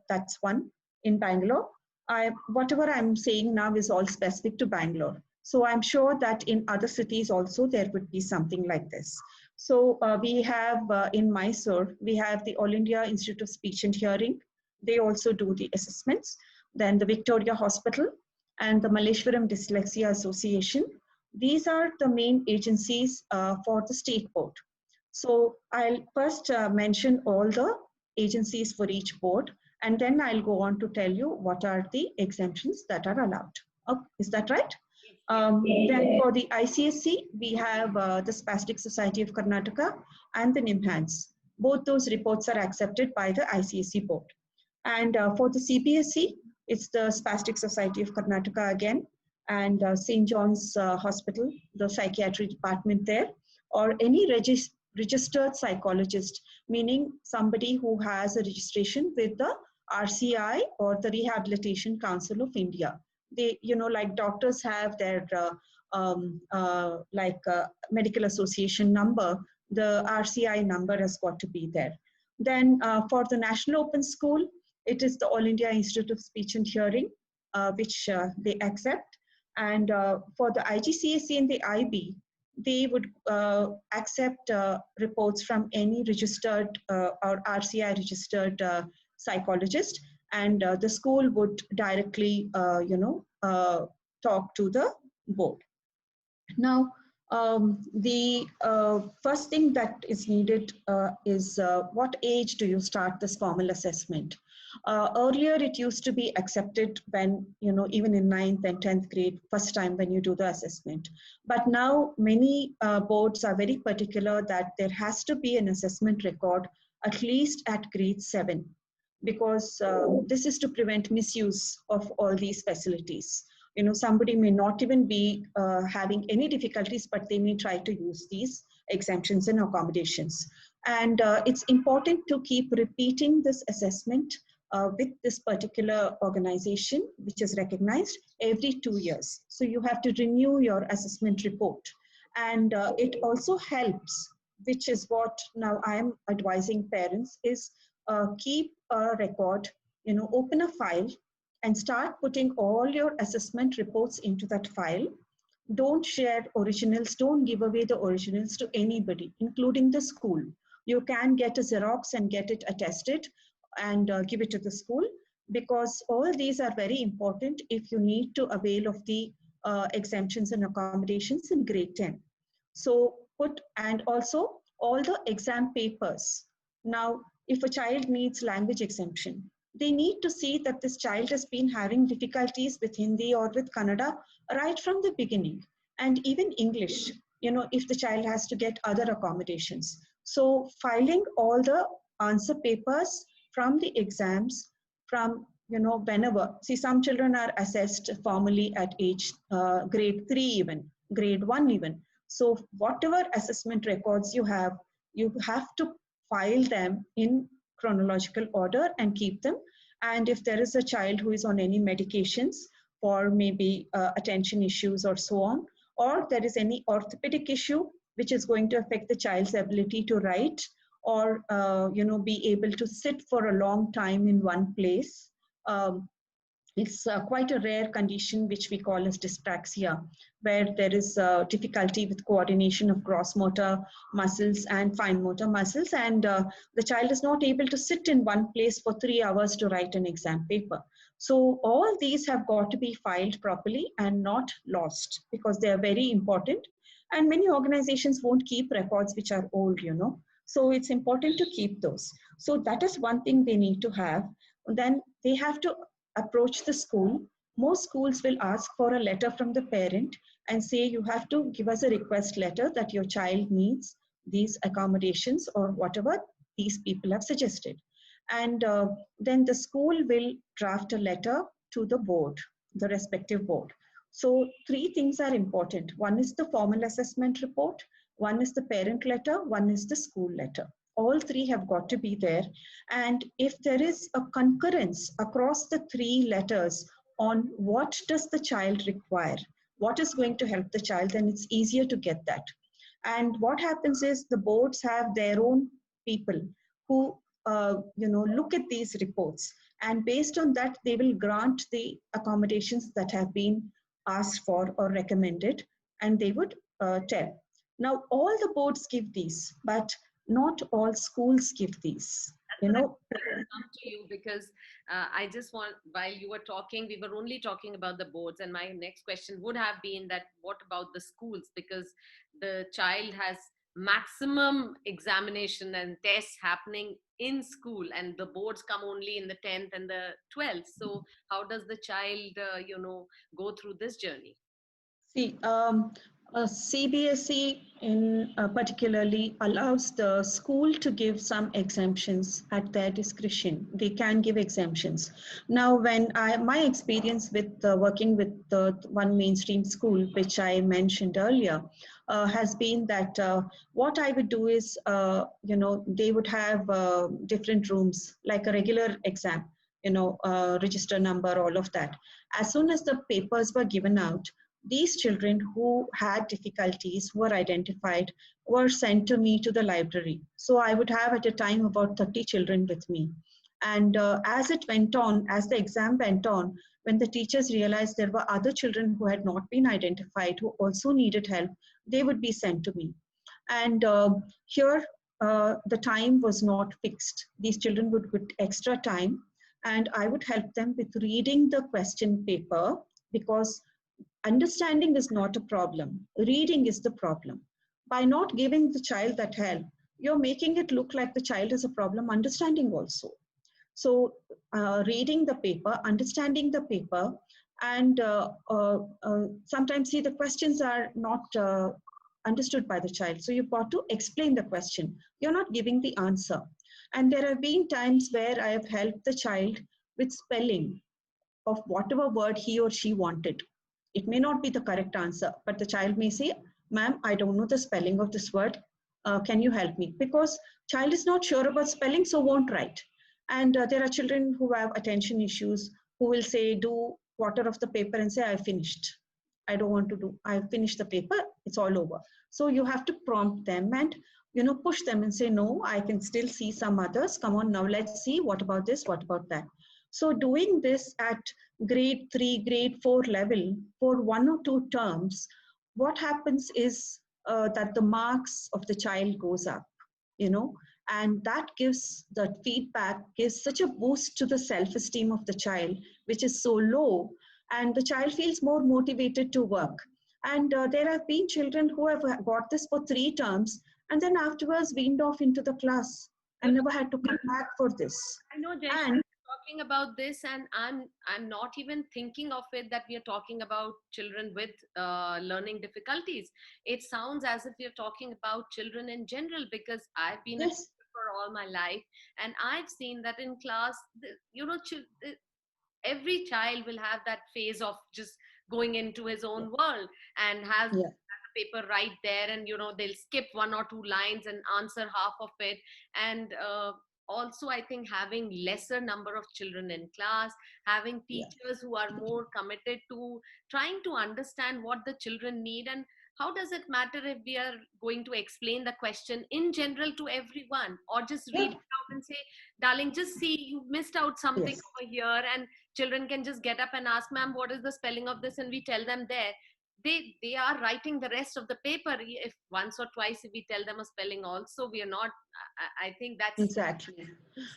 That's one in Bangalore. Whatever I'm saying now is all specific to Bangalore. So I'm sure that in other cities also there would be something like this. So we have in Mysore, we have the All India Institute of Speech and Hearing. They also do the assessments. Then the Victoria Hospital and the Malleshwaram Dyslexia Association. These are the main agencies for the state board. So I'll first mention all the agencies for each board, and then I'll go on to tell you what are the exemptions that are allowed. Oh, is that right? Then for the ICSC, we have the Spastic Society of Karnataka and the NIMHANS. Both those reports are accepted by the ICSC board. And for the CBSE, it's the Spastic Society of Karnataka again, and St. John's Hospital, the psychiatry department there, or any registered psychologist, meaning somebody who has a registration with the RCI or the Rehabilitation Council of India. They, like doctors have their medical association number, the RCI number has got to be there. Then for the National Open School, it is the All India Institute of Speech and Hearing, which they accept. And for the IGCSE and the IB, they would accept reports from any registered or RCI registered psychologist, and the school would directly, talk to the board. Now, the first thing that is needed is what age do you start this formal assessment? Earlier, it used to be accepted when, even in 9th and 10th grade, first time when you do the assessment. But now many boards are very particular that there has to be an assessment record at least at grade 7, because this is to prevent misuse of all these facilities. Somebody may not even be having any difficulties, but they may try to use these exemptions and accommodations. And it's important to keep repeating this assessment with this particular organization, which is recognized every 2 years. So you have to renew your assessment report. And it also helps, which is what now I am advising parents, is keep a record, open a file and start putting all your assessment reports into that file. Don't share originals, don't give away the originals to anybody, including the school. You can get a Xerox and get it attested and give it to the school, because all these are very important if you need to avail of the exemptions and accommodations in grade 10. So and also all the exam papers. Now, if a child needs language exemption, they need to see that this child has been having difficulties with Hindi or with Kannada right from the beginning, and even English. if the child has to get other accommodations. So filing all the answer papers from the exams, from whenever. See, some children are assessed formally at age grade 3, even grade 1 even. So whatever assessment records you have to file them in chronological order and keep them. And if there is a child who is on any medications for maybe attention issues or so on, or there is any orthopedic issue which is going to affect the child's ability to write, or be able to sit for a long time in one place. um, it's quite a rare condition which we call as dyspraxia, where there is difficulty with coordination of gross motor muscles and fine motor muscles, and the child is not able to sit in one place for 3 hours to write an exam paper. So all these have got to be filed properly and not lost, because they are very important. And many organizations won't keep records which are old. So it's important to keep those. So that is one thing they need to have. Then they have to approach the school. Most schools will ask for a letter from the parent and say, you have to give us a request letter that your child needs these accommodations or whatever these people have suggested. And then the school will draft a letter to the board, the respective board. So 3 things are important. One is the formal assessment report, one is the parent letter, one is the school letter. All 3 have got to be there. And if there is a concurrence across the 3 letters on what does the child require, what is going to help the child, then it's easier to get that. And what happens is the boards have their own people who look at these reports, and based on that they will grant the accommodations that have been asked for or recommended, and they would tell. Now all the boards give these, but not all schools give these. That's what I come to you, because I just want, while you were talking, we were only talking about the boards, and my next question would have been that what about the schools, because the child has maximum examination and tests happening in school, and the boards come only in the 10th and the 12th. So how does the child go through this journey? See, CBSE in particularly allows the school to give some exemptions at their discretion. They can give exemptions. Now, when my experience with working with the one mainstream school, which I mentioned earlier, has been that what I would do is, they would have different rooms, like a regular exam, register number, all of that. As soon as the papers were given out, these children who had difficulties were identified, were sent to me to the library. So I would have at a time about 30 children with me. And as it went on, as the exam went on, when the teachers realized there were other children who had not been identified, who also needed help, they would be sent to me. And here, the time was not fixed. These children would get extra time, and I would help them with reading the question paper, because understanding is not a problem. Reading is the problem. By not giving the child that help, you're making it look like the child has a problem understanding also. So reading the paper, understanding the paper, and sometimes see the questions are not understood by the child. So you've got to explain the question. You're not giving the answer. And there have been times where I have helped the child with spelling of whatever word he or she wanted. It may not be the correct answer, but the child may say, ma'am, I don't know the spelling of this word. Can you help me? Because child is not sure about spelling, so won't write. And there are children who have attention issues who will say, do quarter of the paper and say, I finished. I don't want to do, I finished the paper, it's all over. So you have to prompt them and push them and say, no, I can still see some others. Come on, now let's see, what about this, what about that? So doing this at grade 3, grade 4 level for 1 or 2 terms, what happens is that the marks of the child goes up, and that gives the feedback, gives such a boost to the self-esteem of the child, which is so low, and the child feels more motivated to work. And there have been children who have got this for 3 terms and then afterwards weaned off into the class and never had to come back for this. I know, Jay, And talking about this, and I'm not even thinking of it that we are talking about children with learning difficulties. It sounds as if we're talking about children in general, because I've been a Yes, teacher for all my life, and I've seen that in class, every child will have that phase of just going into his own world, and has yeah, the paper right there, and they'll skip one or two lines and answer half of it. And also, I think having lesser number of children in class, having yeah, teachers who are more committed to trying to understand what the children need. And how does it matter if we are going to explain the question in general to everyone, or just read yeah, it out and say, darling, just see, you missed out something yes. over here. And children can just get up and ask, ma'am, what is the spelling of this, and we tell them there. They are writing the rest of the paper. If once or twice if we tell them a spelling also, we are not. I think that's Exactly.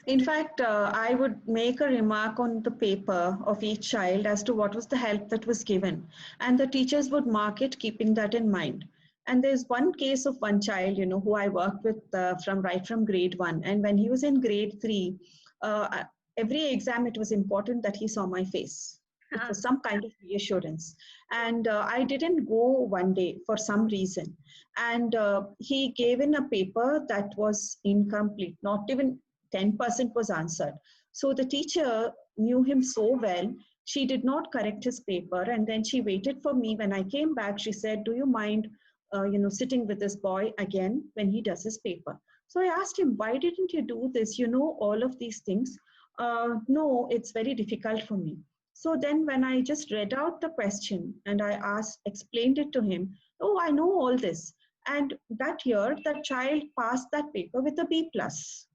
In fact, I would make a remark on the paper of each child as to what was the help that was given. And the teachers would mark it keeping that in mind. And there's one case of one child, who I worked with from grade one. And when he was in grade three, every exam, it was important that he saw my face. It was some kind of reassurance. And I didn't go one day for some reason. And he gave in a paper that was incomplete, not even 10% was answered. So the teacher knew him so well, she did not correct his paper. And then she waited for me. When I came back, she said, do you mind, sitting with this boy again when he does his paper? So I asked him, why didn't you do this? You know all of these things. No, it's very difficult for me. So then when I just read out the question and I explained it to him, oh, I know all this. And that year, the child passed that paper with a B plus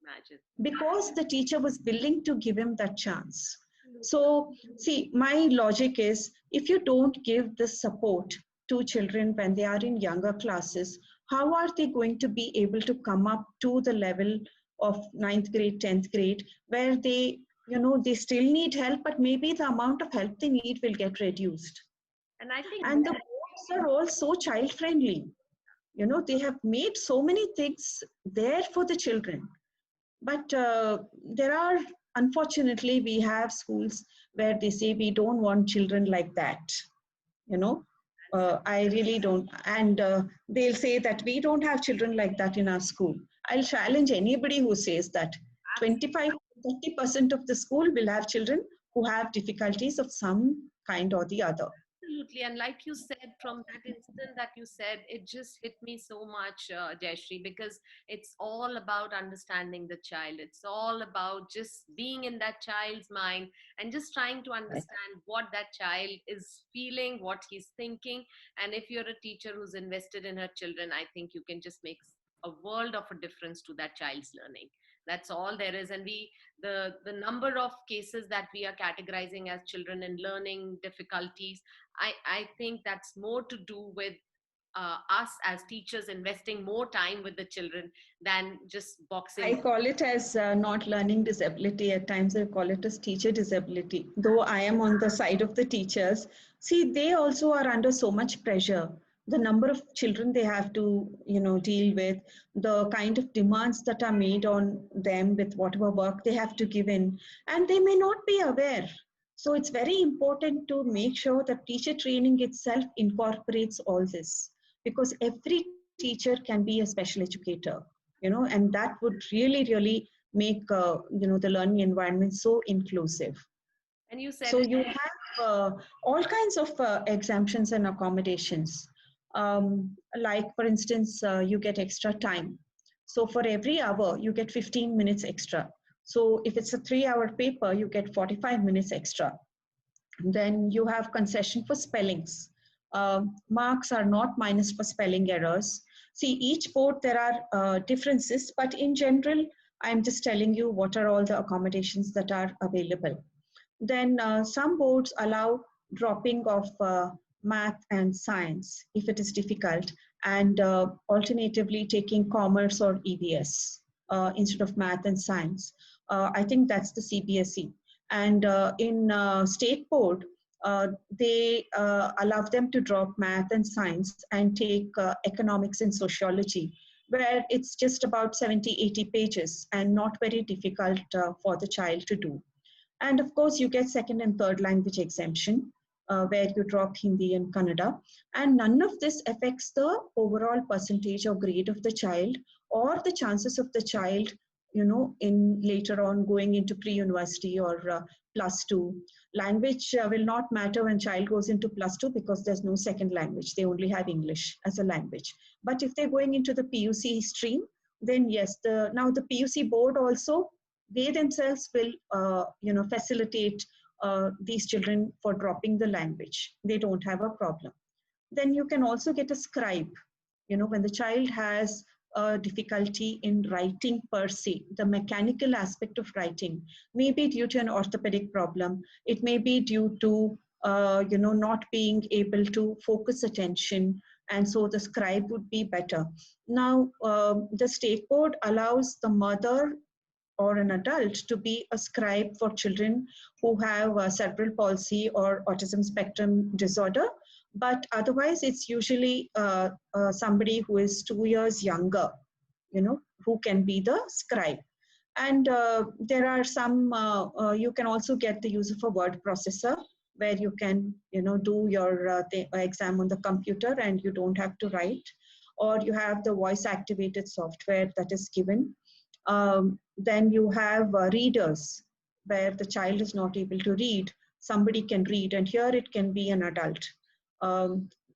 imagine. because the teacher was willing to give him that chance. So, see, my logic is if you don't give this support to children when they are in younger classes, how are they going to be able to come up to the level of ninth grade, 10th grade, where they still need help, but maybe the amount of help they need will get reduced. And I think And the boards are all so child friendly. They have made so many things there for the children, but there are, unfortunately, we have schools where they say we don't want children like that. You know, I really don't. And they'll say that we don't have children like that in our school. I'll challenge anybody who says that 25, 30% of the school will have children who have difficulties of some kind or the other. absolutely. And like you said, from that instant that you said, it just hit me so much, Jayashree, because it's all about understanding the child. It's all about just being in that child's mind and just trying to Right. understand what that child is feeling, what he's thinking. And if you're a teacher who's invested in her children, I think you can just make a world of a difference to that child's learning. That's all there is. And the number of cases that we are categorizing as children in learning difficulties, I think that's more to do with us as teachers investing more time with the children than just I boxing. call it as not learning disability. At times, I call it as teacher disability. Though I am on the side of the teachers, see, they also are under so much pressure. The number of children they have to, deal with, the kind of demands that are made on them with whatever work they have to give in, and they may not be aware. So it's very important to make sure that teacher training itself incorporates all this, because every teacher can be a special educator, and that would really make the learning environment so inclusive. And you said So it. you have all kinds of exemptions and accommodations. Like for instance, you get extra time. So for every hour you get 15 minutes extra. So if it's a 3-hour paper, you get 45 minutes extra. Then you have concession for spellings. Marks are not minus for spelling errors. See, each board there are differences, but in general, I'm just telling you what are all the accommodations that are available. Then some boards allow dropping of math and science if it is difficult, and alternatively taking commerce or EVS instead of math and science. I think that's the CBSE. And in state board, they allow them to drop math and science and take economics and sociology, where it's just about 70, 80 pages and not very difficult for the child to do. And of course, you get second and third language exemption, where you drop Hindi and Kannada. And none of this affects the overall percentage or grade of the child or the chances of the child, in later on going into pre-university or plus two. Language will not matter when child goes into plus two because there's no second language. They only have English as a language. But if they're going into the PUC stream, then yes, now the PUC board also, they themselves will facilitate these children for dropping the language. They don't have a problem. Then you can also get a scribe. When the child has a difficulty in writing per se, the mechanical aspect of writing may be due to an orthopedic problem. It may be due to not being able to focus attention, and so the scribe would be better. Now, the state board allows the mother or an adult to be a scribe for children who have cerebral palsy or autism spectrum disorder. But otherwise, it's usually somebody who is 2 years younger, who can be the scribe. And there are some, you can also get the use of a word processor where you can, do your exam on the computer and you don't have to write. Or you have the voice activated software that is given. Then you have readers where the child is not able to read. Somebody can read, and here it can be an adult.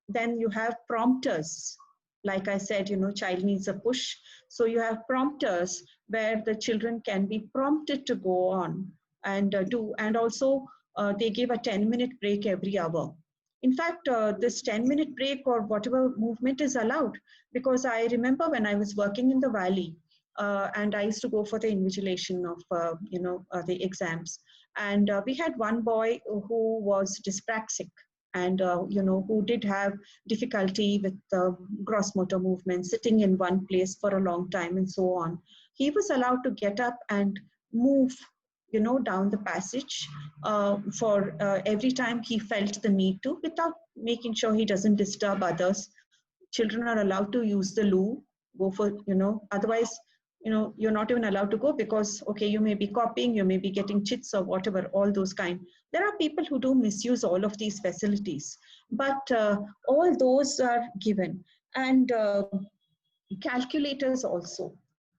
Then you have prompters. Like I said, child needs a push. So you have prompters where the children can be prompted to go on and do. And also they give a 10-minute break every hour. In fact, this 10-minute break or whatever movement is allowed, because I remember when I was working in the Valley, and I used to go for the invigilation of, the exams. And we had one boy who was dyspraxic and, who did have difficulty with gross motor movement, sitting in one place for a long time and so on. He was allowed to get up and move, down the passage for every time he felt the need to, without making sure he doesn't disturb others. Children are allowed to use the loo, go for, otherwise, you're not even allowed to go because, okay, you may be copying, you may be getting chits or whatever, all those kind. There are people who do misuse all of these facilities, but all those are given. And calculators also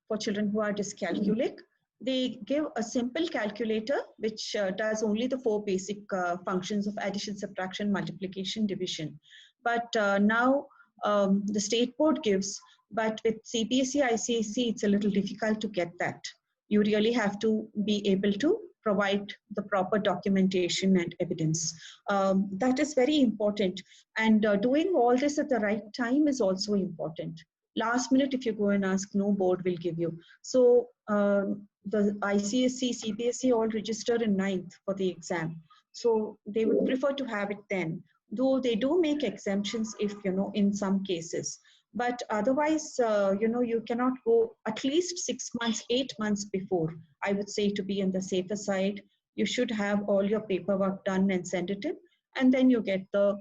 for children who are dyscalculic. They give a simple calculator which does only the 4 basic functions of addition, subtraction, multiplication, division. But now the state board gives, but with CBSE, ICSE, it's a little difficult to get that. You really have to be able to provide the proper documentation and evidence. That is very important. And doing all this at the right time is also important. Last minute, if you go and ask, no board will give you. So the ICSE, CBSE all register in 9th for the exam. So they would prefer to have it then, though they do make exemptions if, in some cases. But otherwise, you cannot go at least 6 months, 8 months before, I would say, to be on the safer side. You should have all your paperwork done and send it in, and then you get the,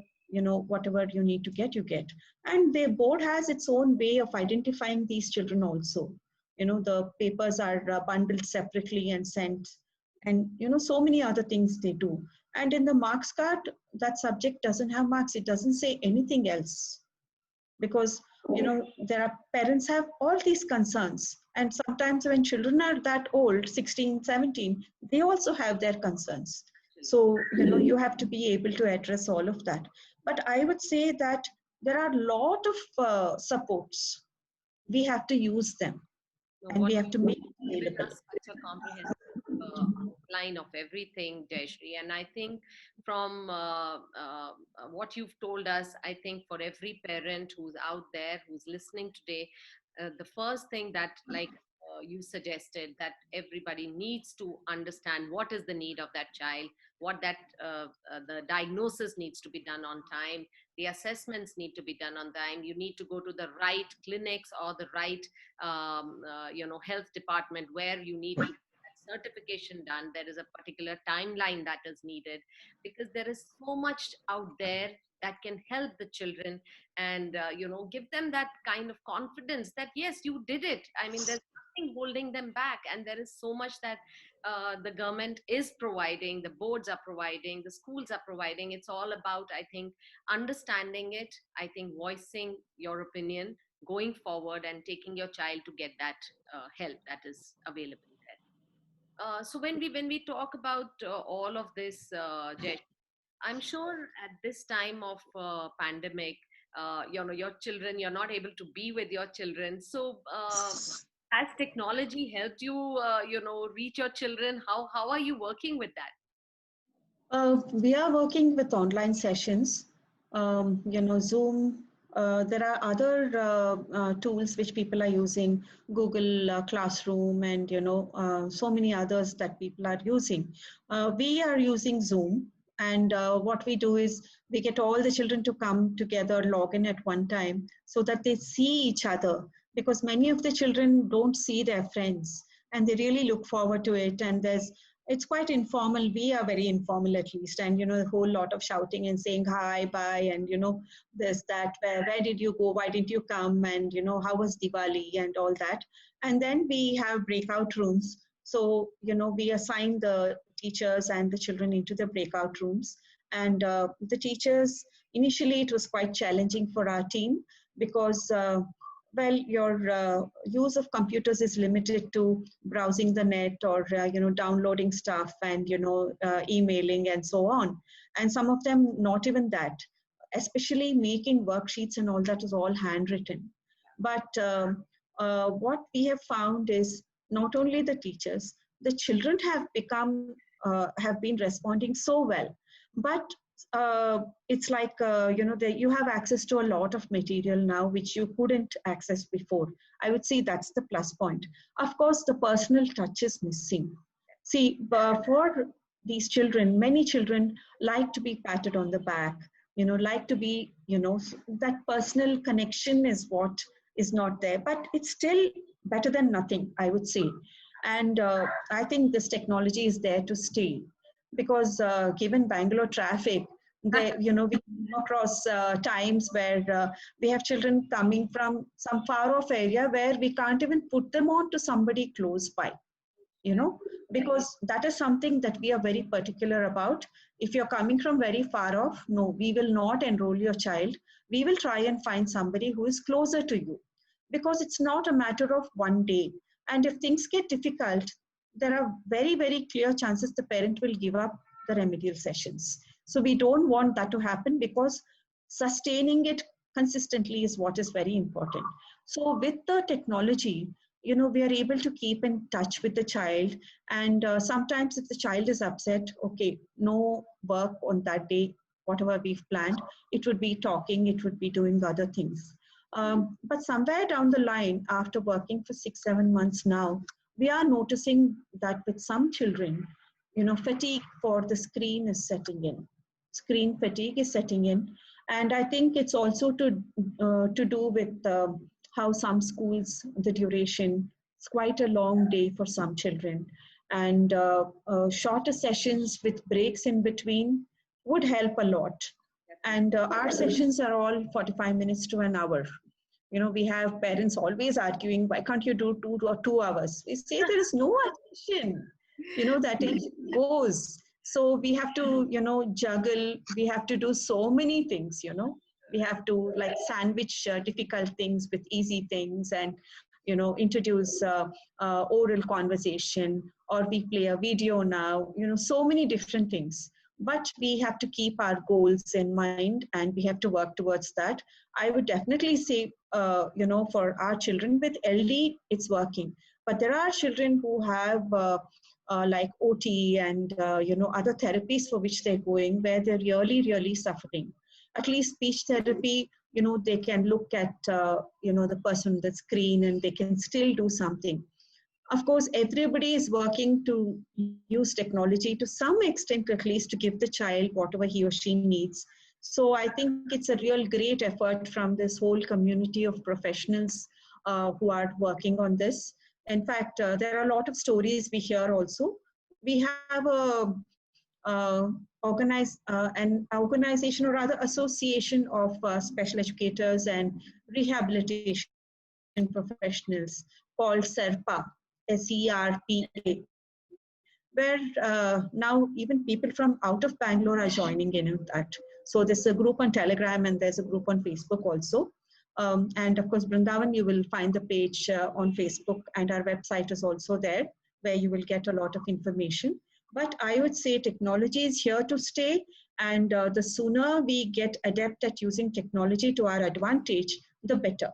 whatever you need to get, you get. And the board has its own way of identifying these children also. The papers are bundled separately and sent, and, so many other things they do. And in the marks card, that subject doesn't have marks. It doesn't say anything else, because there are parents have all these concerns, and sometimes when children are that old, 16, 17, they also have their concerns. So you have to be able to address all of that. But I would say that there are a lot of supports. We have to use them, and we have to make it available. Such a comprehensive outline of everything, Jayashree. And I think from what you've told us, I think for every parent who's out there, who's listening today, the first thing that, like you suggested, that everybody needs to understand what is the need of that child, what the diagnosis needs to be done on time, the assessments need to be done on time. You need to go to the right clinics or the right health department where you need to certification done. There is a particular timeline that is needed, because there is so much out there that can help the children and give them that kind of confidence that yes, you did it. I mean, there's something holding them back, and there is so much that the government is providing, the boards are providing, the schools are providing. It's all about, I think, understanding it, I think voicing your opinion, going forward and taking your child to get that help that is available there. So when we talk about all of this, Jay, I'm sure at this time of pandemic, your children, you're not able to be with your children. So has technology helped you, reach your children? How are you working with that? We are working with online sessions, Zoom. There are other tools which people are using, Google Classroom, and so many others that people are using. We are using Zoom, and what we do is we get all the children to come together, log in at one time, so that they see each other. Because many of the children don't see their friends, and they really look forward to it. And it's quite informal. We are very informal, at least. And a whole lot of shouting and saying hi, bye, and there's that, where did you go, why didn't you come, and how was Diwali and all that. And then we have breakout rooms. So we assign the teachers and the children into the breakout rooms. And the teachers, initially it was quite challenging for our team, because well, your use of computers is limited to browsing the net, or downloading stuff, and emailing and so on. And some of them not even that. Especially making worksheets and all that is all handwritten. But what we have found is not only the teachers, the children have been responding so well. But it's like you have access to a lot of material now which you couldn't access before. I would say that's the plus point. Of course, the personal touch is missing. See, for these children, many children like to be patted on the back, like to be, that personal connection is what is not there. But it's still better than nothing, I would say. And I think this technology is there to stay, because given Bangalore traffic, we come across times where we have children coming from some far off area where we can't even put them on to somebody close by, because that is something that we are very particular about. If you're coming from very far off, no, we will not enroll your child. We will try and find somebody who is closer to you, because it's not a matter of one day. And if things get difficult, there are very, very clear chances the parent will give up the remedial sessions. So we don't want that to happen, because sustaining it consistently is what is very important. So with the technology, we are able to keep in touch with the child. And sometimes if the child is upset, okay, no work on that day, whatever we've planned, it would be talking, it would be doing other things. But somewhere down the line, after working for 6-7 months now, we are noticing that with some children, fatigue for the screen is setting in. Screen fatigue is setting in. And I think it's also to do with how some schools, the duration, it's quite a long day for some children. And shorter sessions with breaks in between would help a lot. And our sessions are all 45 minutes to an hour. We have parents always arguing, why can't you do 2 hours? We say there is no attention, the attention goes. So we have to, juggle. We have to do so many things, We have to like sandwich difficult things with easy things, and, introduce oral conversation, or we play a video now, so many different things. But we have to keep our goals in mind, and we have to work towards that. I would definitely say, for our children with LD, it's working. But there are children who have like OT and, other therapies for which they're going, where they're really, really suffering. At least speech therapy, they can look at, the person on the screen, and they can still do something. Of course, everybody is working to use technology to some extent, at least, to give the child whatever he or she needs. So I think it's a real great effort from this whole community of professionals who are working on this. In fact, there are a lot of stories we hear also. We have an organization, or rather association of special educators and rehabilitation professionals, called SERPA, SERPA, where now even people from out of Bangalore are joining in that. So there's a group on Telegram and there's a group on Facebook also. And of course, Brindavan, you will find the page on Facebook, and our website is also there where you will get a lot of information. But I would say technology is here to stay, and the sooner we get adept at using technology to our advantage, the better.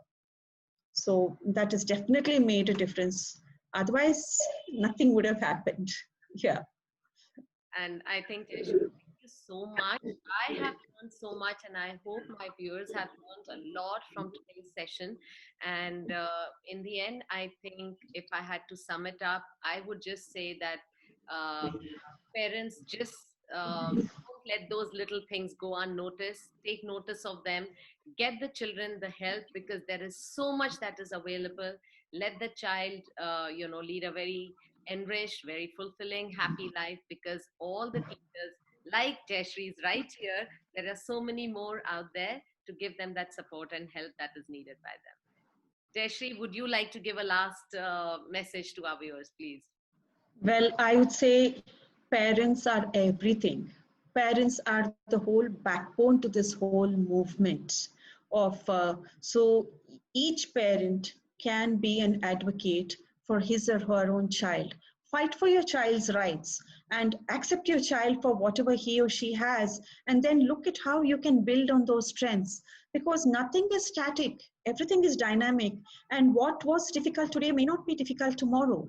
So that has definitely made a difference. Otherwise, nothing would have happened. Yeah. And I think, Jayashree, thank you so much. I have learned so much, and I hope my viewers have learned a lot from today's session. And in the end, I think if I had to sum it up, I would just say that uh, parents just don't let those little things go unnoticed. Take notice of them. Get the children the help, because there is so much that is available. Let the child, lead a very enriched, very fulfilling, happy life, because all the teachers, like Jayashree is right here, there are so many more out there to give them that support and help that is needed by them. Jayashree, would you like to give a last message to our viewers, please? Well, I would say parents are everything. Parents are the whole backbone to this whole movement of so each parent can be an advocate for his or her own child. Fight for your child's rights and accept your child for whatever he or she has, and then look at how you can build on those strengths, because nothing is static, everything is dynamic, and what was difficult today may not be difficult tomorrow.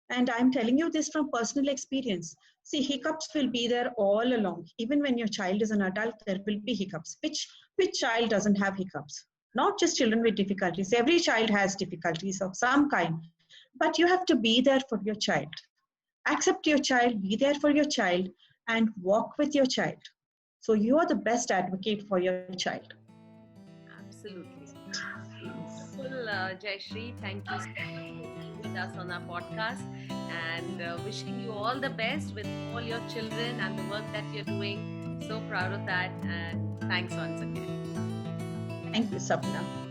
And I'm telling you this from personal experience. See, hiccups will be there all along. Even when your child is an adult, there will be hiccups. Which child doesn't have hiccups? Not just children with difficulties. Every child has difficulties of some kind. But you have to be there for your child. Accept your child, be there for your child, and walk with your child. So you are the best advocate for your child. Absolutely. Wonderful, Jayashree. Thank you so much for being with us on our podcast, and wishing you all the best with all your children and the work that you're doing. So proud of that, and thanks once again. Thank you, Sapna.